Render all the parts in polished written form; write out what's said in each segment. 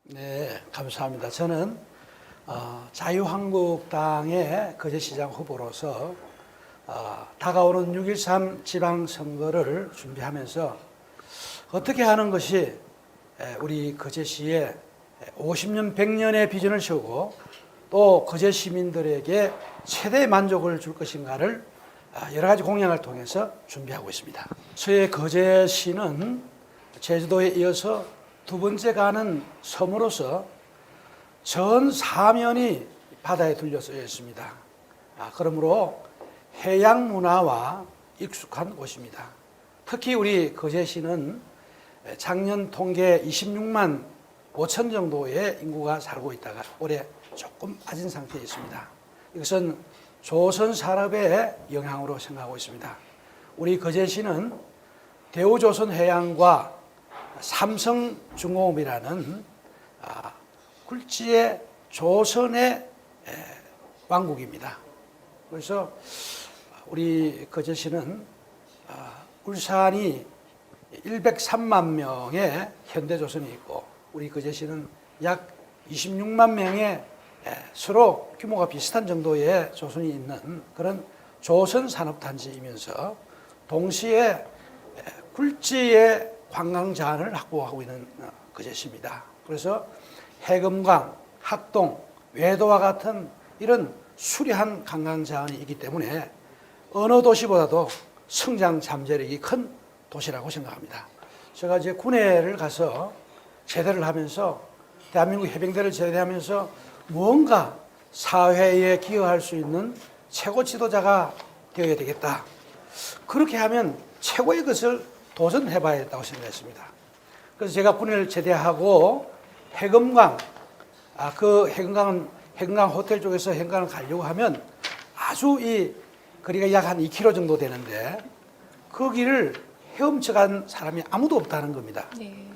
네, 감사합니다. 저는 자유한국당의 거제시장 후보로서 다가오는 6.13 지방선거를 준비하면서 어떻게 하는 것이 우리 거제시에 50년, 100년의 비전을 세우고 또 거제 시민들에게 최대의 만족을 줄 것인가를 여러 가지 공약을 통해서 준비하고 있습니다. 저희 거제시는 제주도에 이어서 두 번째 가는 섬으로서 전 사면이 바다에 둘러싸여 있습니다. 그러므로 해양 문화와 익숙한 곳입니다. 특히 우리 거제시는 작년 통계 26만 5천 정도의 인구가 살고 있다가 올해 조금 빠진 상태에 있습니다. 이것은 조선 산업의 영향으로 생각하고 있습니다. 우리 거제시는 대우조선해양과 삼성중공업이라는 굴지의 조선의 왕국입니다. 그래서 우리 거제시는 울산이 103만 명의 현대조선이 있고 우리 거제시는 약 26만 명의 서로 규모가 비슷한 정도의 조선이 있는 그런 조선산업단지이면서 동시에 굴지의 관광 자원을 확보하고 있는 거제시입니다. 그래서 해금강, 학동, 외도와 같은 이런 수려한 관광 자원이 있기 때문에 어느 도시보다도 성장 잠재력이 큰 도시라고 생각합니다. 제가 이제 군에를 가서 제대를 하면서 대한민국 해병대를 제대하면서 무언가 사회에 기여할 수 있는 최고 지도자가 되어야 되겠다. 그렇게 하면 최고의 것을 도전해봐야 했다고 생각했습니다. 그래서 제가 군인을 제대하고 해금강, 그 해금강은 해금강 호텔 쪽에서 해금강을 가려고 하면 아주 이 거리가 약 한 2km 정도 되는데 그 길을 헤엄쳐 간 사람이 아무도 없다는 겁니다. 네.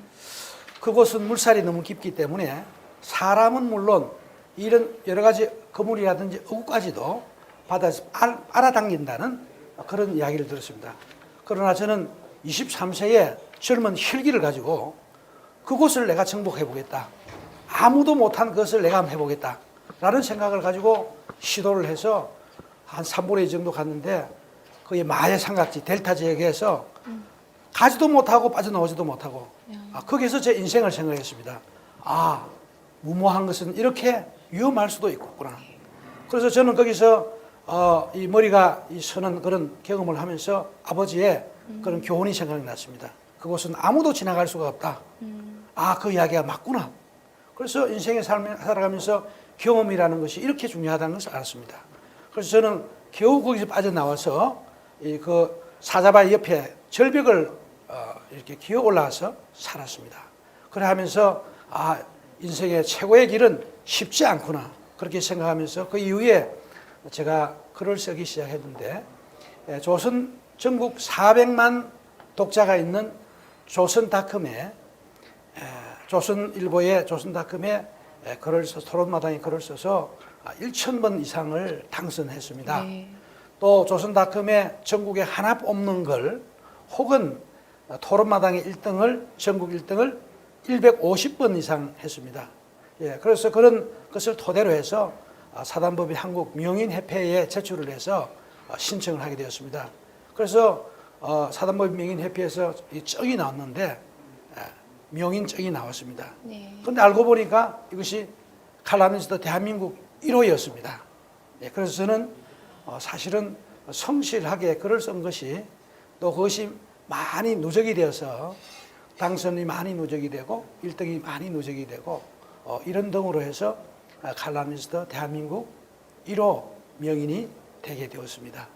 그곳은 물살이 너무 깊기 때문에 사람은 물론 이런 여러 가지 거물이라든지 어구까지도 바다에서 빨아당긴다는 그런 이야기를 들었습니다. 그러나 저는 23세의 젊은 혈기를 가지고 그곳을 내가 정복해 보겠다. 아무도 못한 그것을 내가 한번 해보겠다. 라는 생각을 가지고 시도를 해서 한 3분의 2 정도 갔는데 거기 마의 삼각지 델타 지역에서 가지도 못하고 빠져나오지도 못하고 거기서 제 인생을 생각했습니다. 무모한 것은 이렇게 위험할 수도 있구나. 그래서 저는 거기서 이 머리가 이 서는 그런 경험을 하면서 아버지의 그런 교훈이 생각이 났습니다. 그곳은 아무도 지나갈 수가 없다. 그 이야기가 맞구나. 그래서 인생의 삶을 살아가면서 경험이라는 것이 이렇게 중요하다는 것을 알았습니다. 그래서 저는 겨우 거기서 빠져나와서 그 사자바위 옆에 절벽을 이렇게 기어 올라와서 살았습니다. 그래 하면서 인생의 최고의 길은 쉽지 않구나. 그렇게 생각하면서 그 이후에 제가 글을 쓰기 시작했는데 조선 전국 400만 독자가 있는 조선닷컴에 조선일보의 조선닷컴에 글을 써서 토론마당에 글을 써서 1,000번 이상을 당선했습니다. 네. 또 조선닷컴에 전국에 하나 뽑는 글 혹은 토론마당의 1등을 전국 1등을 150번 이상 했습니다. 그래서 그런 것을 토대로 해서 사단법인 한국 명인협회에 제출을 해서 신청을 하게 되었습니다. 그래서 사단법인 명인협회에서 이 정이 나왔는데 명인정이 나왔습니다. 그런데 알고 보니까 이것이 칼럼니스트 대한민국 1호였습니다. 그래서 저는 사실은 성실하게 글을 쓴 것이 또 그것이 많이 누적이 되어서 당선이 많이 누적이 되고 1등이 많이 누적이 되고 이런 등으로 해서 칼럼니스트 대한민국 1호 명인이 되게 되었습니다.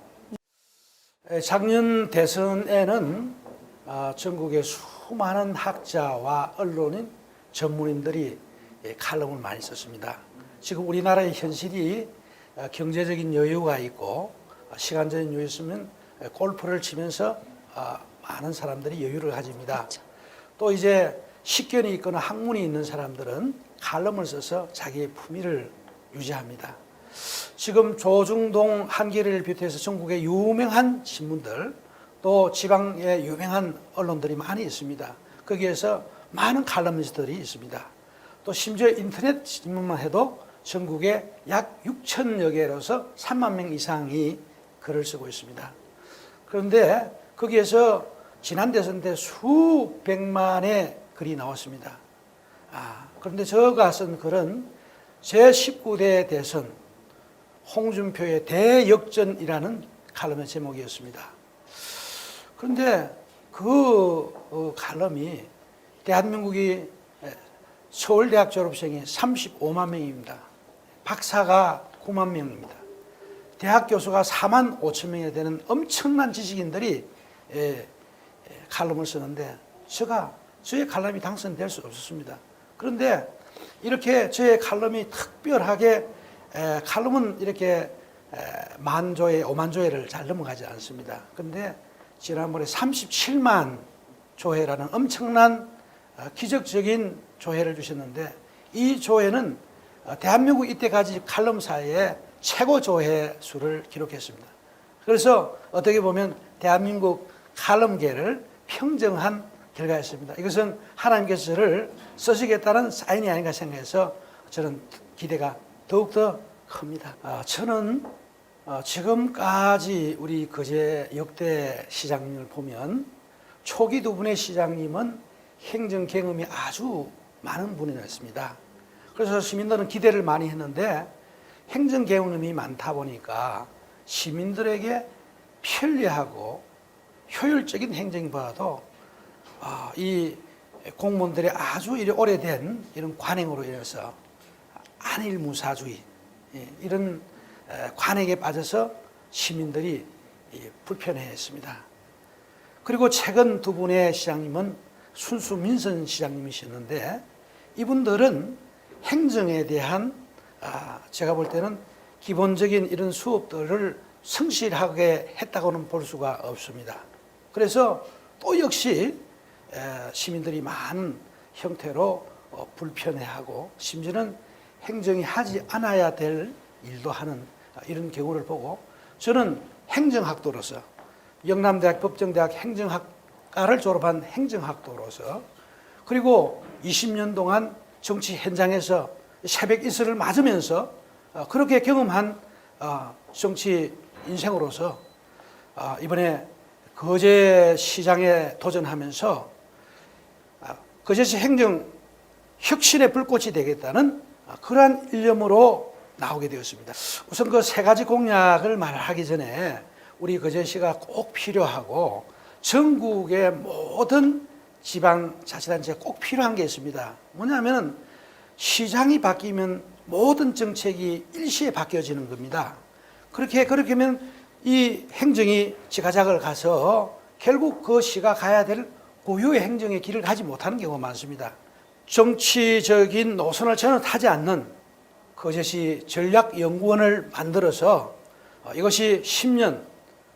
작년 대선에는 전국의 수많은 학자와 언론인, 전문인들이 칼럼을 많이 썼습니다. 지금 우리나라의 현실이 경제적인 여유가 있고 시간적인 여유 있으면 골프를 치면서 많은 사람들이 여유를 가집니다. 그렇죠. 또 이제 식견이 있거나 학문이 있는 사람들은 칼럼을 써서 자기의 품위를 유지합니다. 지금 조중동 한겨레를 비롯해서 전국의 유명한 신문들 또 지방의 유명한 언론들이 많이 있습니다. 거기에서 많은 칼럼니스트들이 있습니다. 또 심지어 인터넷 신문만 해도 전국에 약 6천여 개로서 3만 명 이상이 글을 쓰고 있습니다. 그런데 거기에서 지난 대선 때 수백만의 글이 나왔습니다. 그런데 제가 쓴 글은 제19대 대선 홍준표의 대역전이라는 칼럼의 제목이었습니다. 그런데 그 칼럼이 대한민국이 서울대학 졸업생이 35만 명입니다. 박사가 9만 명입니다. 대학 교수가 4만 5천 명이 되는 엄청난 지식인들이 칼럼을 쓰는데 저의 칼럼이 당선될 수 없었습니다. 그런데 이렇게 저의 칼럼이 특별하게 칼럼은 이렇게 만 조회, 5만 조회를 잘 넘어가지 않습니다. 그런데 지난번에 37만 조회라는 엄청난 기적적인 조회를 주셨는데 이 조회는 대한민국 이때까지 칼럼사의 최고 조회 수를 기록했습니다. 그래서 어떻게 보면 대한민국 칼럼계를 평정한 결과였습니다. 이것은 하나님께서 저를 쓰시겠다는 사인이 아닌가 생각해서 저는 기대가 더욱더 큽니다. 저는 지금까지 우리 거제 역대 시장님을 보면 초기 두 분의 시장님은 행정 경험이 아주 많은 분이었습니다. 그래서 시민들은 기대를 많이 했는데 행정 경험이 많다 보니까 시민들에게 편리하고 효율적인 행정보다도 이 공무원들의 아주 오래된 이런 관행으로 인해서 안일무사주의 이런 관행에 빠져서 시민들이 불편해했습니다. 그리고 최근 두 분의 시장님은 순수 민선 시장님이셨는데 이분들은 행정에 대한 제가 볼 때는 기본적인 이런 수업들을 성실하게 했다고는 볼 수가 없습니다. 그래서 또 역시 시민들이 많은 형태로 불편해하고 심지어는 행정이 하지 않아야 될 일도 하는 이런 경우를 보고 저는 행정학도로서 영남대학 법정대학 행정학과를 졸업한 행정학도로서 그리고 20년 동안 정치 현장에서 새벽 이슬을 맞으면서 그렇게 경험한 정치 인생으로서 이번에 거제시장에 도전하면서 거제시 행정 혁신의 불꽃이 되겠다는 그러한 일념으로 나오게 되었습니다. 우선 그 세 가지 공약을 말하기 전에 우리 거제시가 꼭 필요하고 전국의 모든 지방자치단체에 꼭 필요한 게 있습니다. 뭐냐면 시장이 바뀌면 모든 정책이 일시에 바뀌어지는 겁니다. 그렇게 하면 이 행정이 지가작을 가서 결국 그 시가 가야 될 고유의 행정의 길을 가지 못하는 경우가 많습니다. 정치적인 노선을 전혀 타지 않는 거제시 전략연구원을 만들어서 이것이 10년,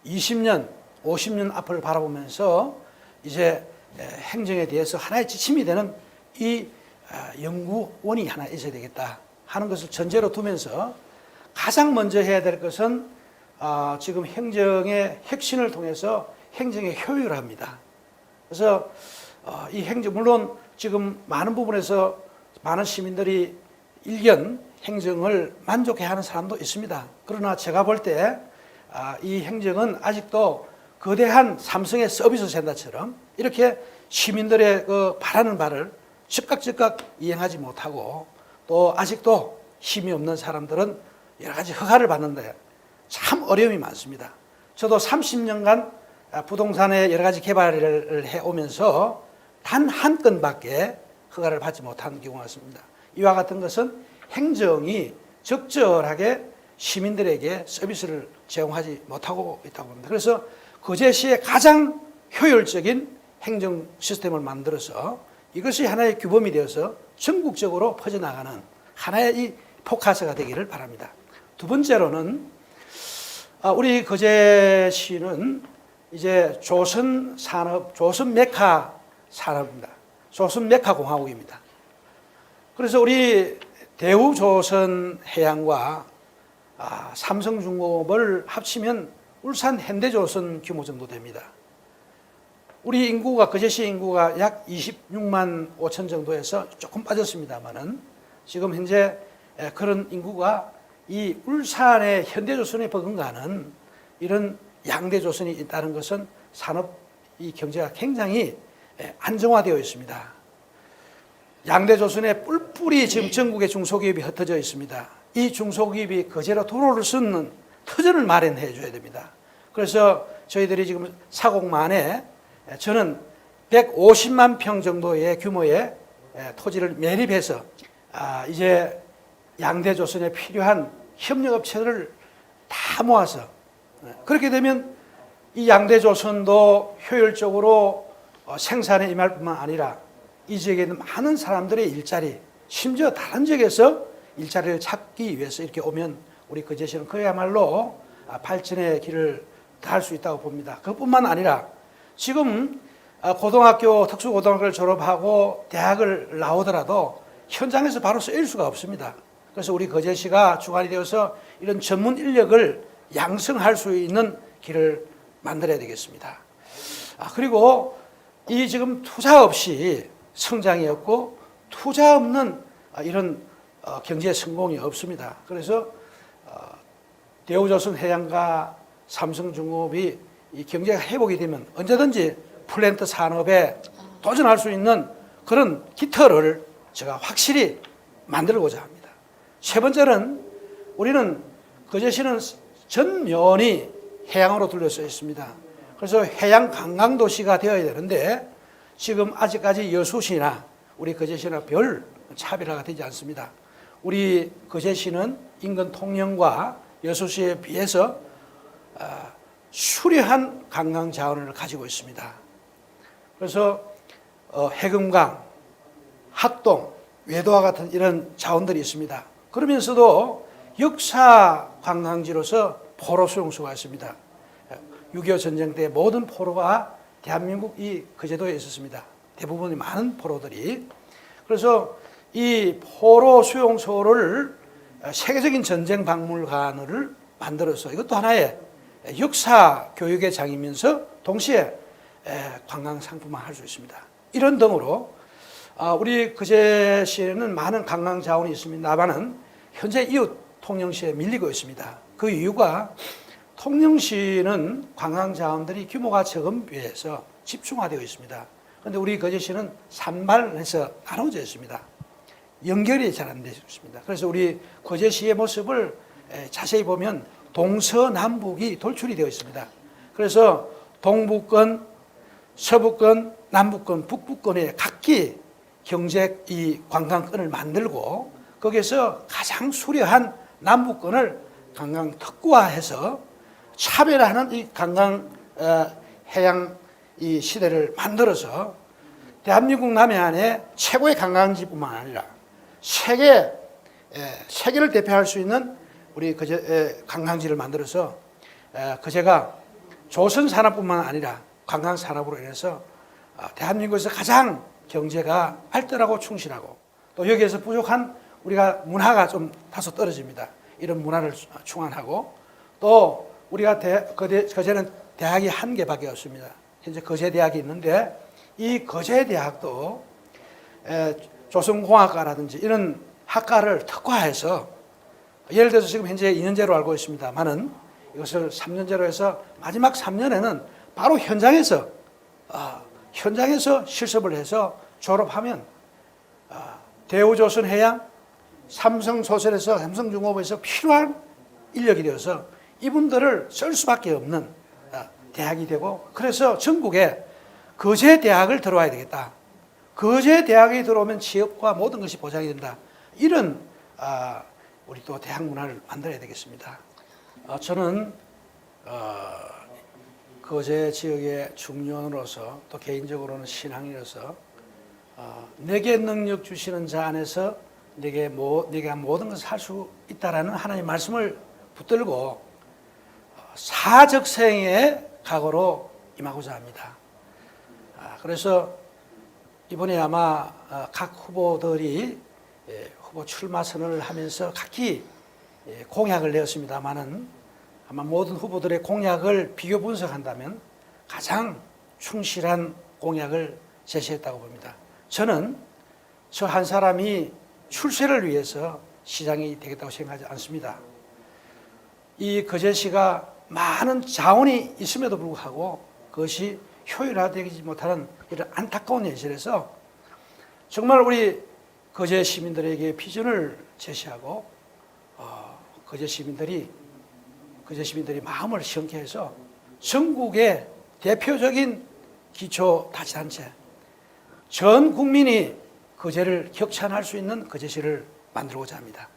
20년, 50년 앞을 바라보면서 이제 행정에 대해서 하나의 지침이 되는 이 연구원이 하나 있어야 되겠다 하는 것을 전제로 두면서 가장 먼저 해야 될 것은 지금 행정의 혁신을 통해서 행정의 효율을 합니다. 그래서 이 행정, 물론 지금 많은 부분에서 많은 시민들이 일견 행정을 만족해하는 사람도 있습니다. 그러나 제가 볼 때 이 행정은 아직도 거대한 삼성의 서비스 센터처럼 이렇게 시민들의 그 바라는 바를 즉각 이행하지 못하고 또 아직도 힘이 없는 사람들은 여러 가지 허가를 받는데 참 어려움이 많습니다. 저도 30년간 부동산의 여러 가지 개발을 해오면서 단 한 건밖에 허가를 받지 못한 경우가 있습니다. 이와 같은 것은 행정이 적절하게 시민들에게 서비스를 제공하지 못하고 있다고 합니다. 그래서 거제시의 가장 효율적인 행정 시스템을 만들어서 이것이 하나의 규범이 되어서 전국적으로 퍼져나가는 하나의 이 포커스가 되기를 바랍니다. 두 번째로는 우리 거제시는 이제 조선 메카 산업입니다. 조선 메카 공화국입니다. 그래서 우리 대우조선해양과 삼성중공업을 합치면 울산 현대조선 규모 정도 됩니다. 우리 인구가 거제시 인구가 약 26만 5천 정도에서 조금 빠졌습니다만은 지금 현재 그런 인구가 이 울산의 현대조선에 버금가는 이런 양대조선이 있다는 것은 산업 이 경제가 굉장히 안정화되어 있습니다. 양대조선의 뿔뿔이 지금 전국의 중소기업이 흩어져 있습니다. 이 중소기업이 그제로 도로를 쓰는 터전을 마련해 줘야 됩니다. 그래서 저희들이 지금 사곡만에 저는 150만 평 정도의 규모의 토지를 매립해서 이제 양대조선에 필요한 협력업체를 다 모아서 그렇게 되면 이 양대조선도 효율적으로 생산에 임할 뿐만 아니라 이 지역에 있는 많은 사람들의 일자리, 심지어 다른 지역에서 일자리를 찾기 위해서 이렇게 오면 우리 거제시는 그야말로 발전의 길을 닿을 수 있다고 봅니다. 그것뿐만 아니라 지금 고등학교, 특수고등학교를 졸업하고 대학을 나오더라도 현장에서 바로 쓰일 수가 없습니다. 그래서 우리 거제시가 주관이 되어서 이런 전문 인력을 양성할 수 있는 길을 만들어야 되겠습니다. 그리고 이 지금 투자 없이 성장이 없고 투자 없는 이런 경제 성공이 없습니다. 그래서 대우조선해양과 삼성중공업이 이 경제가 회복이 되면 언제든지 플랜트 산업에 도전할 수 있는 그런 기틀을 제가 확실히 만들고자 합니다. 세 번째는 우리는 거제시는 전면이 해양으로 둘러싸여 있습니다. 그래서 해양 관광도시가 되어야 되는데 지금 아직까지 여수시나 우리 거제시나 별 차별화가 되지 않습니다. 우리 거제시는 인근 통영과 여수시에 비해서 수려한 관광 자원을 가지고 있습니다. 그래서 해금강, 학동, 외도와 같은 이런 자원들이 있습니다. 그러면서도 역사 관광지로서 포로 수용소가 있습니다. 6.25 전쟁 때 모든 포로가 대한민국 이 거제도에 있었습니다. 대부분의 많은 포로들이. 그래서 이 포로 수용소를 세계적인 전쟁 박물관을 만들어서 이것도 하나의 역사 교육의 장이면서 동시에 관광 상품화할 수 있습니다. 이런 등으로 우리 거제시에는 많은 관광 자원이 있습니다만은 현재 이웃 통영시에 밀리고 있습니다. 그 이유가 통영시는 관광 자원들이 규모가 적은 비해서 집중화되어 있습니다. 그런데 우리 거제시는 산발해서 나눠져 있습니다. 연결이 잘 안 되어 있습니다. 그래서 우리 거제시의 모습을 자세히 보면 동서남북이 돌출이 되어 있습니다. 그래서 동북권, 서북권, 남북권, 북부권에 각기 경제 이 관광권을 만들고 거기에서 가장 수려한 남북권을 관광 특구화해서 차별화하는 이 관광 해양 이 시대를 만들어서 대한민국 남해안의 최고의 관광지뿐만 아니라 세계를 대표할 수 있는 우리 거제 관광지를 만들어서 거제가 조선 산업뿐만 아니라 관광 산업으로 인해서 대한민국에서 가장 경제가 발달하고 충실하고 또 여기에서 부족한 우리가 문화가 좀 다소 떨어집니다. 이런 문화를 충환하고 또 우리가 거제는 대학이 한 개밖에 없습니다. 현재 거제대학이 있는데 이 거제대학도 조선공학과라든지 이런 학과를 특화해서 예를 들어서 지금 현재 2년제로 알고 있습니다만은 이것을 3년제로 해서 마지막 3년에는 바로 현장에서 실습을 해서 졸업하면 대우조선해양, 삼성조선에서 삼성중공업에서 필요한 인력이 되어서 이분들을 쓸 수밖에 없는 대학이 되고 그래서 전국에 거제대학을 들어와야 되겠다. 거제대학에 들어오면 취업과 모든 것이 보장이 된다. 이런 우리 또 대학 문화를 만들어야 되겠습니다. 저는 거제 지역의 중년으로서 또 개인적으로는 신앙인으로서 내게 능력 주시는 자 안에서 내가 모든 것을 할 수 있다라는 하나님의 말씀을 붙들고 사적생의 각오로 임하고자 합니다. 그래서 이번에 아마 각 후보들이 후보 출마 선언을 하면서 각기 공약을 내었습니다만은 아마 모든 후보들의 공약을 비교 분석한다면 가장 충실한 공약을 제시했다고 봅니다. 저는 저 한 사람이 출세를 위해서 시장이 되겠다고 생각하지 않습니다. 이 거제시가 많은 자원이 있음에도 불구하고 그것이 효율화되지 못하는 이런 안타까운 현실에서 정말 우리 거제 시민들에게 비전을 제시하고 거제 시민들이 마음을 시원케 해서 전국의 대표적인 기초자치단체 전 국민이 거제를 격찬할 수 있는 거제시를 만들고자 합니다.